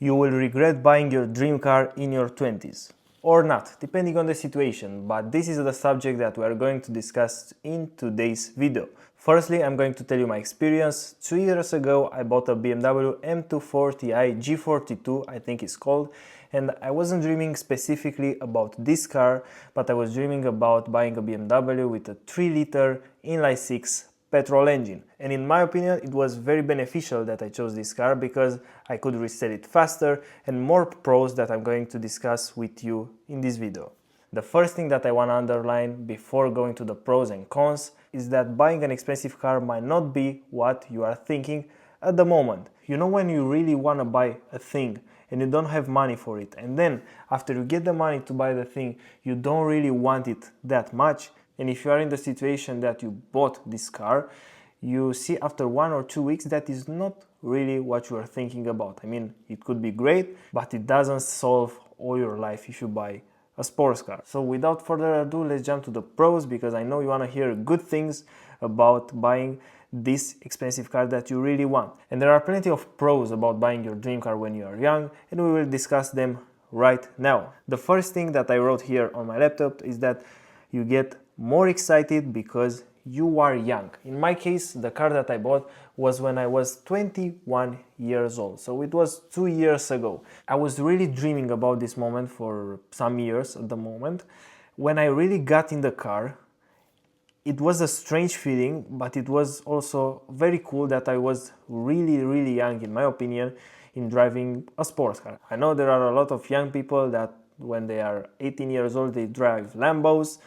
You will regret buying your dream car in your 20s. Or not, depending on the situation, but this is the subject that we are going to discuss in today's video. Firstly, I'm going to tell you my experience. 2 years ago, I bought a BMW M2 Ti G42, I think it's called, and I wasn't dreaming specifically about this car, but I was dreaming about buying a BMW with a 3-liter inline-6 petrol engine. And in my opinion, it was very beneficial that I chose this car because I could resell it faster and more pros that I'm going to discuss with you in this video. The first thing that I want to underline before going to the pros and cons is that buying an expensive car might not be what you are thinking at the moment. You know, when you really want to buy a thing and you don't have money for it, and then after you get the money to buy the thing, you don't really want it that much. And if you are in the situation that you bought this car, you see after 1 or 2 weeks that is not really what you are thinking about. I mean, it could be great, but it doesn't solve all your life if you buy a sports car. So without further ado, let's jump to the pros, because I know you want to hear good things about buying this expensive car that you really want. And there are plenty of pros about buying your dream car when you are young, and we will discuss them right now. The first thing that I wrote here on my laptop is that you get more excited because you are young. In my case, the car that I bought was when I was 21 years old, so it was 2 years ago. I was really dreaming about this moment for some years at the moment. When I really got in the car, it was a strange feeling, but it was also very cool that I was really young, in my opinion, in driving a sports car. I know there are a lot of young people that when they are 18 years old, they drive Lambos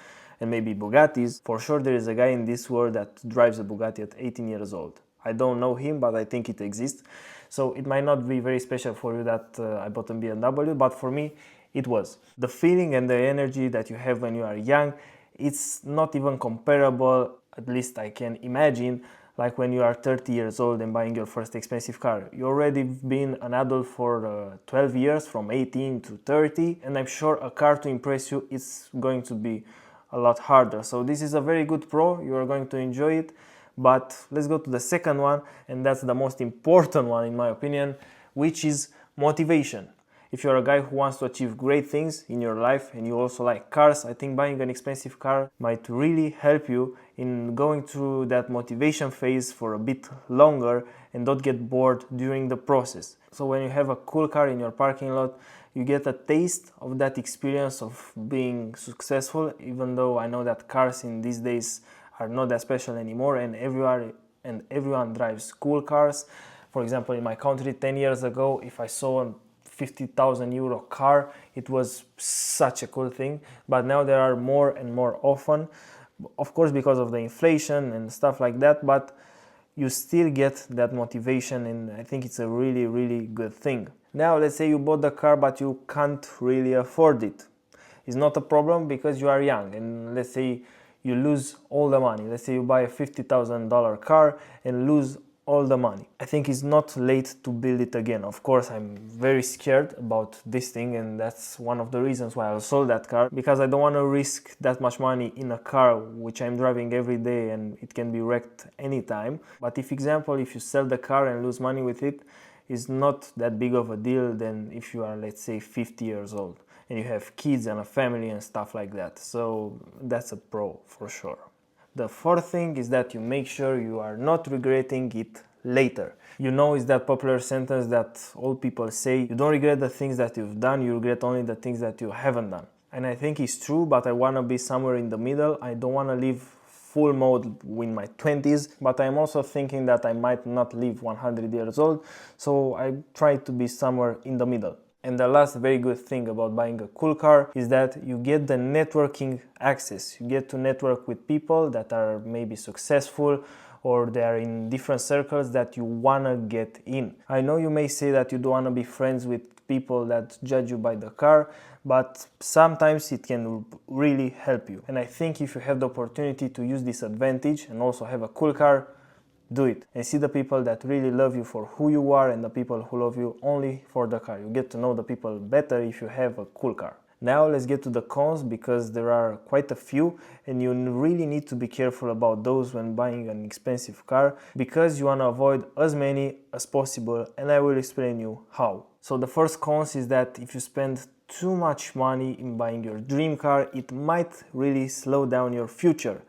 and maybe Bugattis. For sure there is a guy in this world that drives a Bugatti at 18 years old. I don't know him, but I think it exists. So it might not be very special for you that I bought a BMW, but for me it was. The feeling and the energy that you have when you are young, it's not even comparable, at least I can imagine, like when you are 30 years old and buying your first expensive car. You already been an adult for 12 years, from 18 to 30, and I'm sure a car to impress you is going to be a lot harder. So this is a very good pro, you are going to enjoy it. But let's go to the second one, and that's the most important one in my opinion, which is motivation. If you're a guy who wants to achieve great things in your life and you also like cars, I think buying an expensive car might really help you in going through that motivation phase for a bit longer and don't get bored during the process. So when you have a cool car in your parking lot, you get a taste of that experience of being successful, even though I know that cars in these days are not that special anymore and everyone drives cool cars. For example, in my country 10 years ago, if I saw a 50,000 euro car, it was such a cool thing, but now there are more and more often, of course because of the inflation and stuff like that, but you still get that motivation, and I think it's a really good thing. Now let's say you bought the car but you can't really afford it. It's not a problem because you are young, and let's say you lose all the money. Let's say you buy a $50,000 car and lose all the money. I think it's not late to build it again. Of course, I'm very scared about this thing, and that's one of the reasons why I sold that car, because I don't want to risk that much money in a car which I'm driving every day and it can be wrecked anytime. But if you sell the car and lose money with it, it's not that big of a deal than if you are, let's say, 50 years old and you have kids and a family and stuff like that. So that's a pro for sure. The fourth thing is that you make sure you are not regretting it later. You know, it's that popular sentence that all people say, you don't regret the things that you've done, you regret only the things that you haven't done. And I think it's true, but I want to be somewhere in the middle. I don't want to live full mode in my 20s, but I'm also thinking that I might not live 100 years old, so I try to be somewhere in the middle. And the last very good thing about buying a cool car is that you get the networking access. You get to network with people that are maybe successful or they are in different circles that you wanna get in. I know you may say that you don't wanna be friends with people that judge you by the car, but sometimes it can really help you. And I think if you have the opportunity to use this advantage and also have a cool car, do it and see the people that really love you for who you are and the people who love you only for the car. You get to know the people better if you have a cool car. Now let's get to the cons, because there are quite a few and you really need to be careful about those when buying an expensive car, because you want to avoid as many as possible, and I will explain you how. So the first cons is that if you spend too much money in buying your dream car, it might really slow down your future.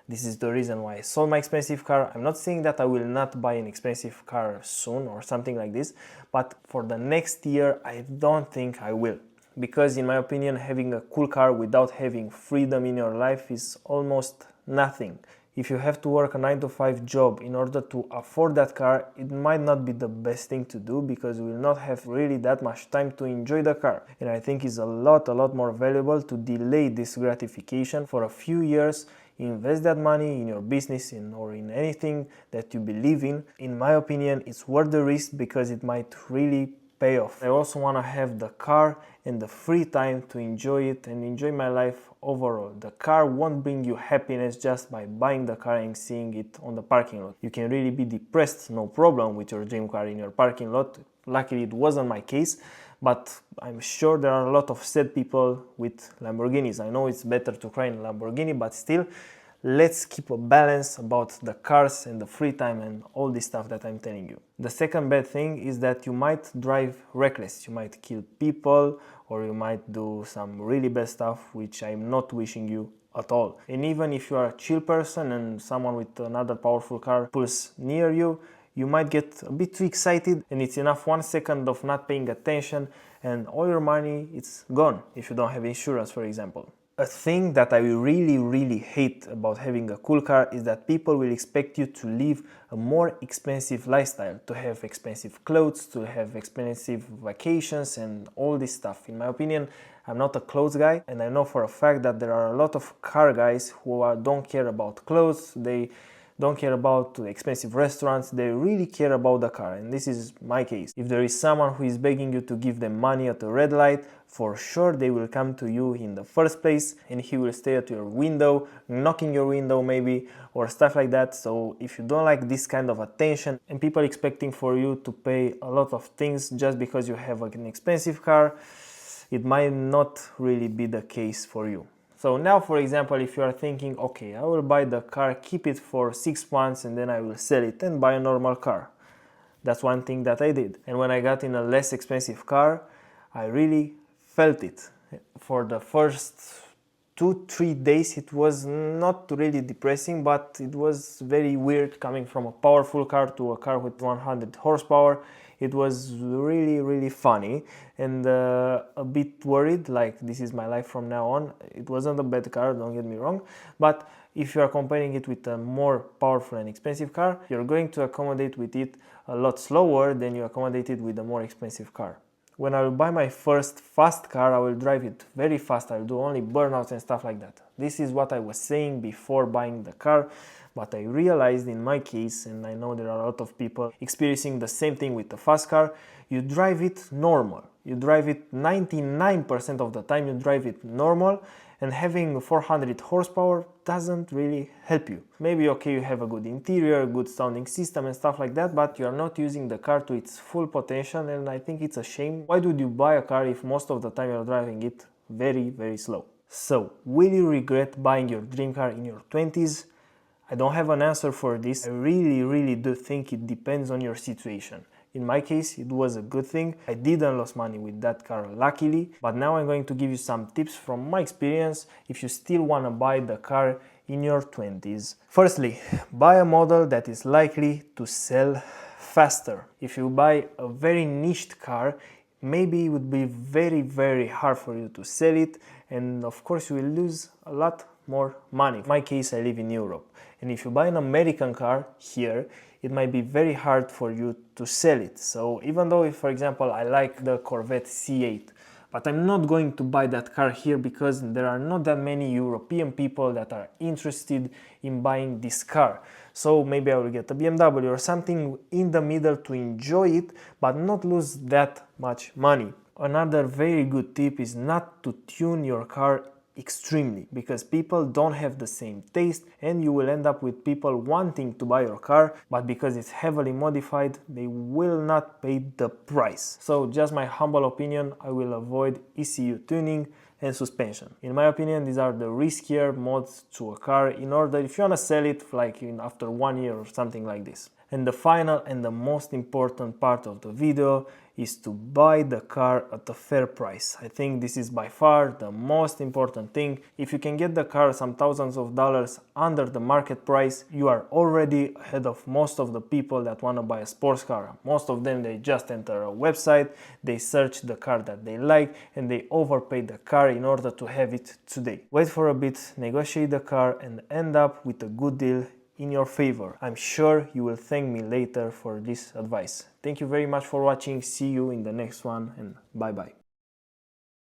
This is the reason why I sold my expensive car. I'm not saying that I will not buy an expensive car soon or something like this, but for the next year, I don't think I will. Because in my opinion, having a cool car without having freedom in your life is almost nothing. If you have to work a 9-to-5 job in order to afford that car, it might not be the best thing to do because you will not have really that much time to enjoy the car. And I think it's a lot more valuable to delay this gratification for a few years, invest that money in your business or in anything that you believe in. In my opinion, it's worth the risk because it might really pay off. I also want to have the car and the free time to enjoy it and enjoy my life overall. The car won't bring you happiness just by buying the car and seeing it on the parking lot. You can really be depressed, no problem, with your dream car in your parking lot. Luckily, it wasn't my case, but I'm sure there are a lot of sad people with Lamborghinis. I know it's better to cry in a Lamborghini, but still, let's keep a balance about the cars and the free time and all this stuff that I'm telling you. The second bad thing is that you might drive reckless. You might kill people or you might do some really bad stuff, which I'm not wishing you at all. And even if you are a chill person and someone with another powerful car pulls near you, you might get a bit too excited and it's enough 1 second of not paying attention and all your money is gone if you don't have insurance, for example. A thing that I really hate about having a cool car is that people will expect you to live a more expensive lifestyle, to have expensive clothes, to have expensive vacations and all this stuff. In my opinion, I'm not a clothes guy and I know for a fact that there are a lot of car guys who don't care about clothes, they don't care about expensive restaurants, they really care about the car, and this is my case. If there is someone who is begging you to give them money at a red light, for sure they will come to you in the first place and he will stay at your window, knocking your window maybe, or stuff like that. So if you don't like this kind of attention and people expecting for you to pay a lot of things just because you have an expensive car, it might not really be the case for you. So now, for example, if you are thinking, okay, I will buy the car, keep it for 6 months and then I will sell it and buy a normal car. That's one thing that I did. And when I got in a less expensive car, I really felt it. For the first 2-3 days it was not really depressing, but it was very weird coming from a powerful car to a car with 100 horsepower. It was really funny and a bit worried, like this is my life from now on. It wasn't a bad car, don't get me wrong, but if you are comparing it with a more powerful and expensive car, you're going to accommodate with it a lot slower than you accommodated with a more expensive car. When I will buy my first fast car, I will drive it very fast, I'll do only burnouts and stuff like that. This is what I was saying before buying the car, but I realized in my case, and I know there are a lot of people experiencing the same thing with the fast car, you drive it normal. You drive it 99% of the time, you drive it normal, and having 400 horsepower doesn't really help you. Maybe okay, you have a good interior, good sounding system and stuff like that, but you are not using the car to its full potential, and I think it's a shame. Why would you buy a car if most of the time you're driving it very slow? So, will you regret buying your dream car in your 20s? I don't have an answer for this. I really do think it depends on your situation. In my case, it was a good thing. I didn't lose money with that car, luckily, but now I'm going to give you some tips from my experience if you still want to buy the car in your 20s. Firstly, buy a model that is likely to sell faster. If you buy a very niched car, maybe it would be very hard for you to sell it, and of course you will lose a lot more money. In my case, I live in Europe, and if you buy an American car here, it might be very hard for you to sell it. So even though, if for example, I like the Corvette C8, but I'm not going to buy that car here because there are not that many European people that are interested in buying this car. So maybe I will get a BMW or something in the middle to enjoy it, but not lose that much money. Another very good tip is not to tune your car extremely, because people don't have the same taste and you will end up with people wanting to buy your car, but because it's heavily modified, they will not pay the price. So just my humble opinion, I will avoid ECU tuning and suspension. In my opinion, these are the riskier mods to a car in order if you want to sell it like after 1 year or something like this. And the final and the most important part of the video is to buy the car at a fair price. I think this is by far the most important thing. If you can get the car some thousands of dollars under the market price, you are already ahead of most of the people that want to buy a sports car. Most of them, they just enter a website, they search the car that they like, and they overpay the car in order to have it today. Wait for a bit, negotiate the car, and end up with a good deal in your favor. I'm sure you will thank me later for this advice. Thank you very much for watching. See you in the next one, and bye bye.